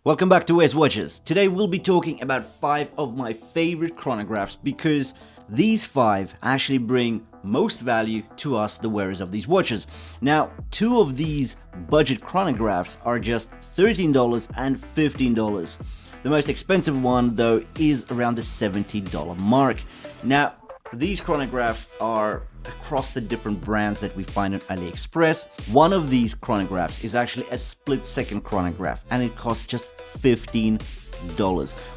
Welcome back to WesWatches. Today we'll be talking about 5 of my favorite chronographs because these 5 actually bring most value to us, the wearers of these watches. Now, 2 of these budget chronographs are just $13 and $15. The most expensive one, though, is around the $70 mark. Now, these chronographs are across the different brands that we find on AliExpress. One of these chronographs is actually a split-second chronograph, and it costs just $15.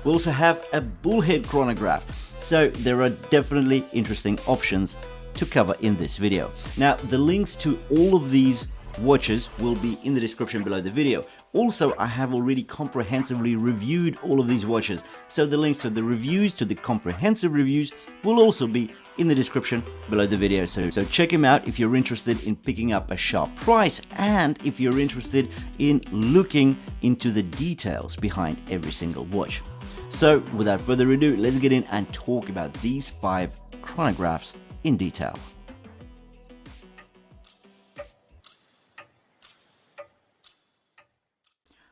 We also have a Bullhead chronograph, so there are definitely interesting options to cover in this video. Now, the links to all of these watches will be in the description below the video. Also, I have already comprehensively reviewed all of these watches, so the links to the reviews, to the comprehensive reviews, will also be in the description below the video. So check them out if you're interested in picking up a sharp price and if you're interested in looking into the details behind every single watch. So without further ado, let's get in and talk about these 5 chronographs in detail.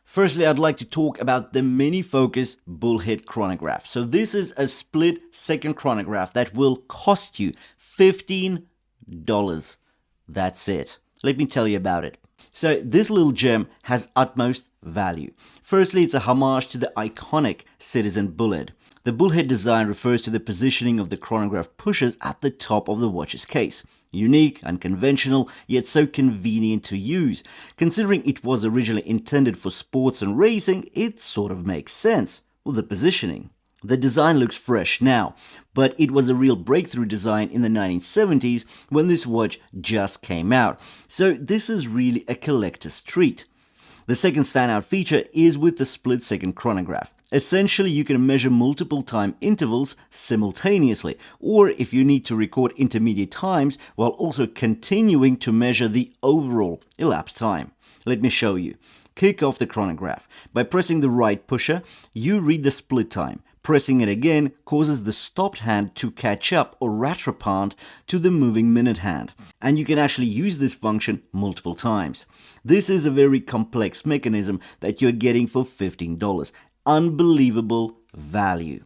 Firstly, I'd like to talk about the minifocus Bullhead chronograph. So this is a split-second chronograph that will cost you $15. That's it. Let me tell you about it. So this little gem has utmost value. Firstly, it's a homage to the iconic Citizen Bullhead. The Bullhead design refers to the positioning of the chronograph pushers at the top of the watch's case. Unique, unconventional, yet so convenient to use. Considering it was originally intended for sports and racing, it sort of makes sense with the positioning. The design looks fresh now, but it was a real breakthrough design in the 1970s when this watch just came out. So this is really a collector's treat. The second standout feature is with the split-second chronograph. Essentially, you can measure multiple time intervals simultaneously, or if you need to record intermediate times while also continuing to measure the overall elapsed time. Let me show you. Kick off the chronograph. By pressing the right pusher, you read the split time. Pressing it again causes the stopped hand to catch up or retropant to the moving minute hand. And you can actually use this function multiple times. This is a very complex mechanism that you're getting for $15. Unbelievable value.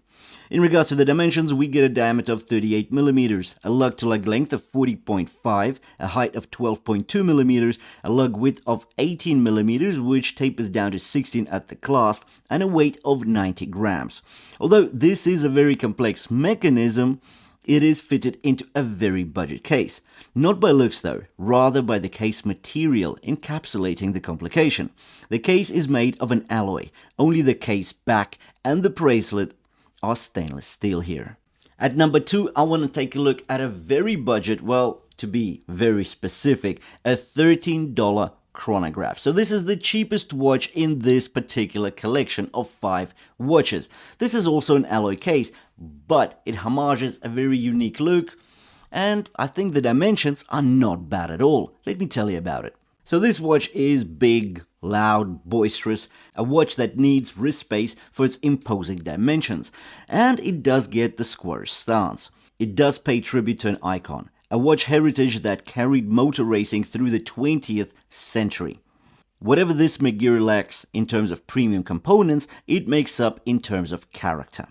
In regards to the dimensions, we get a diameter of 38 millimeters, a lug-to-lug length of 40.5, a height of 12.2 millimeters, a lug width of 18 millimeters, which tapers down to 16 at the clasp, and a weight of 90 grams. Although this is a very complex mechanism, it is fitted into a very budget case. Not by looks though, rather by the case material encapsulating the complication. The case is made of an alloy. Only the case back and the bracelet are stainless steel here. At number 2, I want to take a look at a very budget, well, to be very specific, a $13 chronograph. So this is the cheapest watch in this particular collection of 5 watches. This is also an alloy case, but it homages a very unique look, and I think the dimensions are not bad at all. Let me tell you about it. So this watch is big, loud, boisterous, a watch that needs wrist space for its imposing dimensions, and it does get the squarish stance. It does pay tribute to an icon, a watch heritage that carried motor racing through the 20th century. Whatever this Megir lacks in terms of premium components, it makes up in terms of character.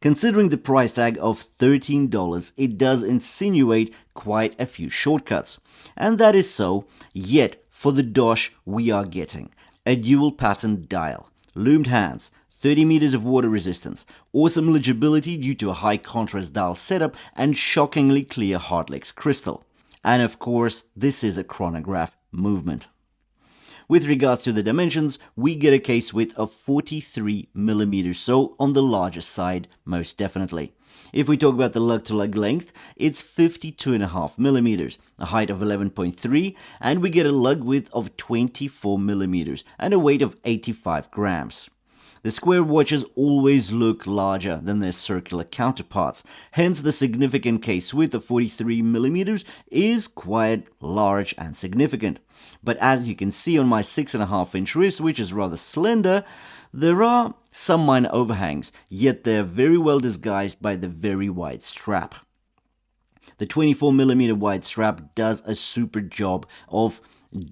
Considering the price tag of $13, it does insinuate quite a few shortcuts. And that is so, yet for the Doge we are getting a dual pattern dial, loomed hands, 30 meters of water resistance, awesome legibility due to a high contrast dial setup, and shockingly clear hardlex crystal. And of course, this is a chronograph movement. With regards to the dimensions, we get a case width of 43 millimeters, so on the larger side, most definitely. If we talk about the lug-to-lug length, it's 52.5 millimeters, a height of 11.3, and we get a lug width of 24 millimeters and a weight of 85 grams. The square watches always look larger than their circular counterparts, hence the significant case width of 43 millimeters is quite large and significant. But as you can see on my 6.5-inch wrist, which is rather slender, there are some minor overhangs, yet they're very well disguised by the very wide strap. The 24mm wide strap does a super job of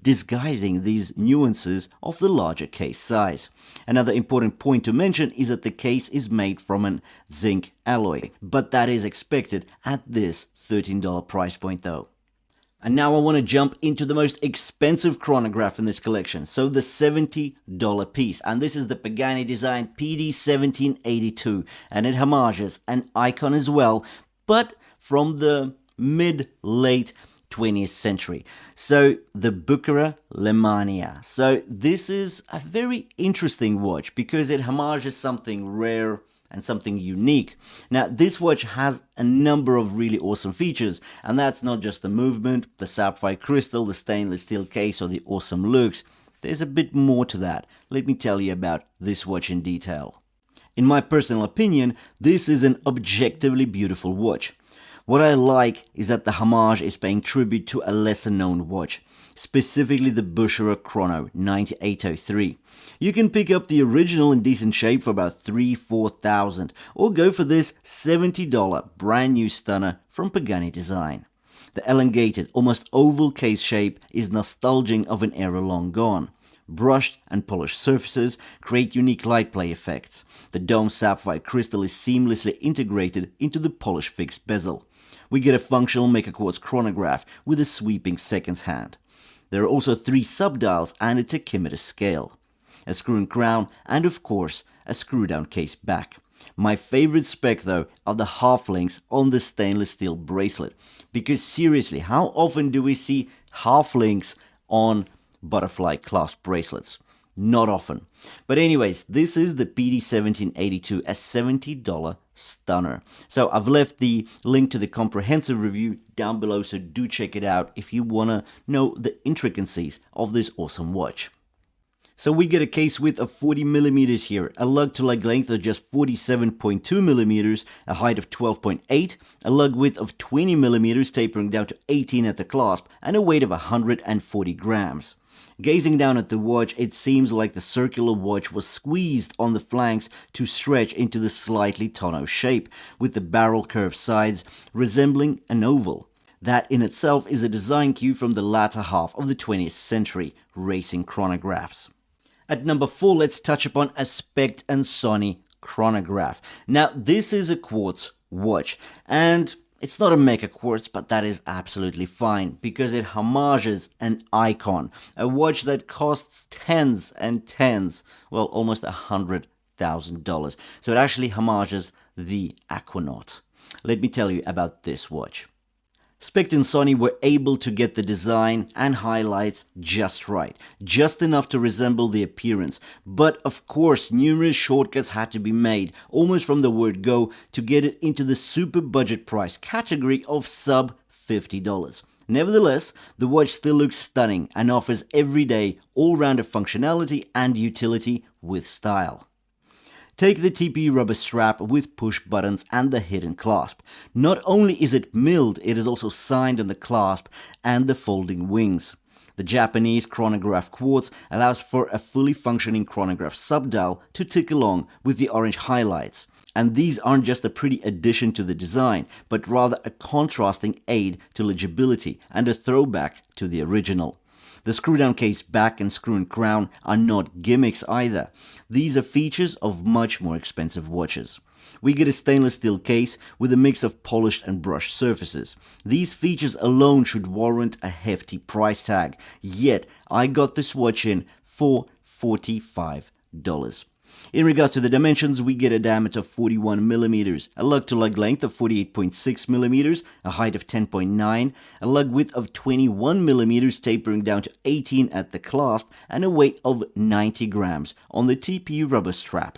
disguising these nuances of the larger case size. Another important point to mention is that the case is made from an zinc alloy, but that is expected at this $13 price point though. And now I want to jump into the most expensive chronograph in this collection, so the $70 piece. And this is the Pagani designed PD1782, and it homages an icon as well, but from the mid-late 20th century. So the Bucera Lemania. So this is a very interesting watch because it homages something rare and something unique. Now, this watch has a number of really awesome features, and that's not just the movement, the sapphire crystal, the stainless steel case, or the awesome looks. There's a bit more to that. Let me tell you about this watch in detail. In my personal opinion, this is an objectively beautiful watch. What I like is that the homage is paying tribute to a lesser known watch, specifically the Bucera Chrono 9803. You can pick up the original in decent shape for about $3,000-4,000, or go for this $70 brand new stunner from Pagani Design. The elongated, almost oval case shape is nostalgic of an era long gone. Brushed and polished surfaces create unique light play effects. The dome sapphire crystal is seamlessly integrated into the polished fixed bezel. We get a functional Megir quartz chronograph with a sweeping seconds hand. There are also 3 subdials and a tachymeter scale, a screw and crown, and of course a screw down case back. My favorite spec though are the half links on the stainless steel bracelet, because seriously, how often do we see half links on butterfly clasp bracelets? Not often. But anyways, this is the PD1782, a $70 stunner. So I've left the link to the comprehensive review down below, so do check it out if you want to know the intricacies of this awesome watch. So we get a case width of 40mm here, a lug-to-lug length of just 47.2mm, a height of 12.8, a lug width of 20mm tapering down to 18 at the clasp, and a weight of 140 grams. Gazing down at the watch, it seems like the circular watch was squeezed on the flanks to stretch into the slightly tonneau shape, with the barrel curved sides resembling an oval. That in itself is a design cue from the latter half of the 20th century racing chronographs. At number 4, let's touch upon a Specht & Sony chronograph. Now, this is a quartz watch, and it's not a Megir quartz, but that is absolutely fine, because it homages an icon, a watch that costs tens and tens, well, almost $100,000. So it actually homages the Aquanaut. Let me tell you about this watch. Specht and Sony were able to get the design and highlights just right, just enough to resemble the appearance, but of course numerous shortcuts had to be made, almost from the word go, to get it into the super budget price category of sub $50. Nevertheless, the watch still looks stunning and offers everyday, all-rounder functionality and utility with style. Take the TPU rubber strap with push buttons and the hidden clasp. Not only is it milled, it is also signed on the clasp and the folding wings. The Japanese Chronograph quartz allows for a fully functioning chronograph subdial to tick along with the orange highlights. And these aren't just a pretty addition to the design, but rather a contrasting aid to legibility and a throwback to the original. The screw-down case back and screw and crown are not gimmicks either. These are features of much more expensive watches. We get a stainless steel case with a mix of polished and brushed surfaces. These features alone should warrant a hefty price tag, yet I got this watch in for $45. In regards to the dimensions, we get a diameter of 41mm, a lug-to-lug length of 48.6mm, a height of 10.9, a lug width of 21mm tapering down to 18 at the clasp, and a weight of 90 grams on the TPU rubber strap.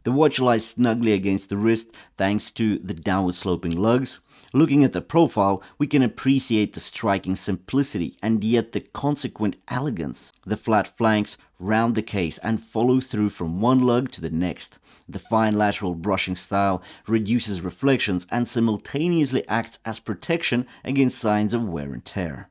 The watch lies snugly against the wrist thanks to the downward sloping lugs. Looking at the profile, we can appreciate the striking simplicity and yet the consequent elegance. The flat flanks round the case and follow through from one lug to the next. The fine lateral brushing style reduces reflections and simultaneously acts as protection against signs of wear and tear.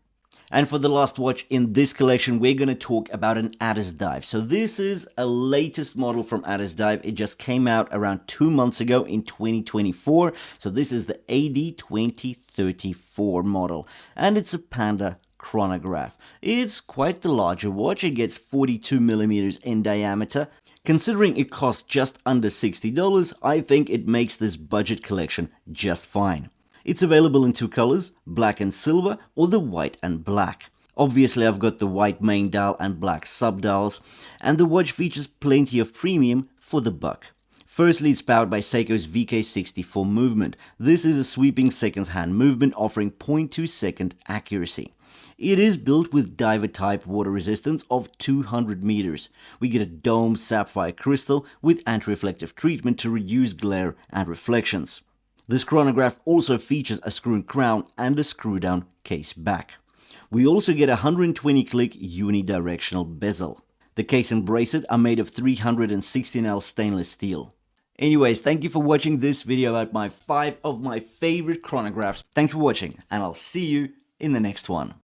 And for the last watch in this collection, we're going to talk about an Addis Dive. So this is a latest model from Addis Dive. It just came out around 2 months ago in 2024. So this is the AD2034 model, and it's a Panda Chronograph. It's quite the larger watch. It gets 42mm in diameter. Considering it costs just under $60, I think it makes this budget collection just fine. It's available in two colors, black and silver or the white and black. Obviously I've got the white main dial and black sub-dials, and the watch features plenty of premium for the buck. Firstly, it's powered by Seiko's VK64 movement. This is a sweeping seconds hand movement offering 0.2 second accuracy. It is built with diver type water resistance of 200 meters. We get a domed sapphire crystal with anti-reflective treatment to reduce glare and reflections. This chronograph also features a screw-in crown and a screw-down case back. We also get a 120-click unidirectional bezel. The case and bracelet are made of 316L stainless steel. Anyways, thank you for watching this video about my 5 of my favorite chronographs. Thanks for watching, and I'll see you in the next one.